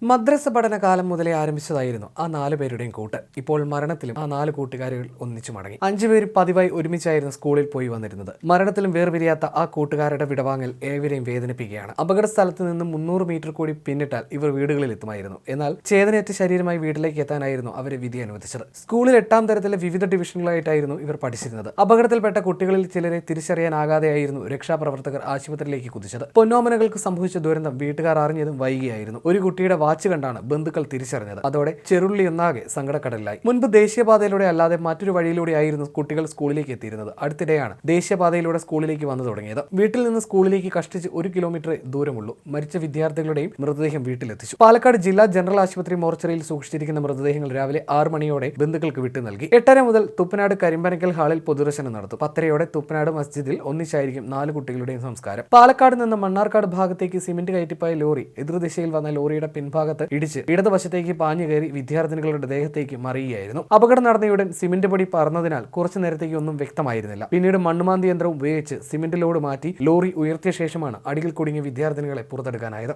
മദ്രസ പഠനകാലം മുതലേ ആരംഭിച്ചതായിരുന്നു ആ 4 പേരുടെയും കൂട്ട്. ഇപ്പോൾ മരണത്തിലും ആ 4 കൂട്ടുകാരികൾ ഒന്നിച്ചു മടങ്ങി. 5 പേര് പതിവായി ഒരുമിച്ചായിരുന്നു സ്കൂളിൽ പോയി വന്നിരുന്നത്. മരണത്തിലും വേർപിരിയാത്ത ആ കൂട്ടുകാരുടെ വിടവാങ്ങൽ ഏവരെയും വേദനിപ്പിക്കുകയാണ്. അപകട സ്ഥലത്ത് നിന്നും 300 മീറ്റർ കൂടി പിന്നിട്ടാൽ ഇവർ വീടുകളിൽ എത്തുമായിരുന്നു. എന്നാൽ ചേതനയേറ്റ ശരീരമായി വീട്ടിലേക്ക് എത്താനായിരുന്നു അവരെ വിധി അനുവദിച്ചത്. സ്കൂളിൽ 8ാം തരത്തിലെ വിവിധ ഡിവിഷനുകളായിട്ടായിരുന്നു ഇവർ പഠിച്ചിരുന്നത്. അപകടത്തിൽപ്പെട്ട കുട്ടികളിൽ ചിലരെ തിരിച്ചറിയാനാകാതെയായിരുന്നു രക്ഷാപ്രവർത്തകർ ആശുപത്രിയിലേക്ക് കുതിച്ചത്. പൊന്നോമനകൾക്ക് സംഭവിച്ച ദുരന്തം വീട്ടുകാർ അറിഞ്ഞതും വൈകിയായിരുന്നു. ഒരു കുട്ടിയുടെ വാച്ച് കണ്ടാണ് ബന്ധുക്കൾ തിരിച്ചറിഞ്ഞത്. അതോടെ ചെറുള്ളി ഒന്നാകെ സങ്കടക്കടലിലായി. മുൻപ് ദേശീയപാതയിലൂടെ അല്ലാതെ മറ്റൊരു വഴിയിലൂടെ ആയിരുന്നു കുട്ടികൾ സ്കൂളിലേക്ക് എത്തിയിരുന്നത്. അടുത്തിടെയാണ് ദേശീയപാതയിലൂടെ സ്കൂളിലേക്ക് വന്നു തുടങ്ങിയത്. വീട്ടിൽ നിന്ന് സ്കൂളിലേക്ക് കഷ്ടിച്ച് 1 കിലോമീറ്റർ ദൂരമുള്ളൂ. മരിച്ച വിദ്യാർത്ഥികളുടെയും മൃതദേഹം വീട്ടിലെത്തിച്ചു. പാലക്കാട് ജില്ലാ ജനറൽ ആശുപത്രി മോർച്ചറിയിൽ സൂക്ഷിച്ചിരിക്കുന്ന മൃതദേഹങ്ങൾ രാവിലെ 6 മണിയോടെ ബന്ധുക്കൾക്ക് വിട്ടു നൽകി. 8:30 മുതൽ തുപ്പനാട് കരിമ്പനക്കൽ ഹാളിൽ പൊതുദർശനം നടത്തും. 10:30 തുപ്പനാട് മസ്ജിദിൽ ഒന്നിച്ചായിരിക്കും 4 കുട്ടികളുടെയും സംസ്കാരം. പാലക്കാട് നിന്ന് മണ്ണാർക്കാട് ഭാഗത്തേക്ക് സിമന്റ് കയറ്റിപ്പോയ ലോറി എതിർദിശയിൽ വന്ന ലോറിയുടെ പിൻഭാഗത്ത് ഇടിച്ച് ഇടതുവശത്തേക്ക് പാഞ്ഞു കയറി വിദ്യാർത്ഥിനികളുടെ ദേഹത്തേക്ക് മറിയുകയായിരുന്നു. അപകടം നടന്നയുടൻ സിമന്റ് പൊടി പറന്നതിനാൽ കുറച്ചു നേരത്തേക്ക് ഒന്നും വ്യക്തമായിരുന്നില്ല. പിന്നീട് മണ്ണുമാന്തി യന്ത്രം ഉപയോഗിച്ച് സിമന്റ് ലോഡ് മാറ്റി ലോറി ഉയർത്തിയ ശേഷമാണ് അടിയിൽ കുടുങ്ങിയ വിദ്യാർത്ഥിനികളെ പുറത്തെടുക്കാനായത്.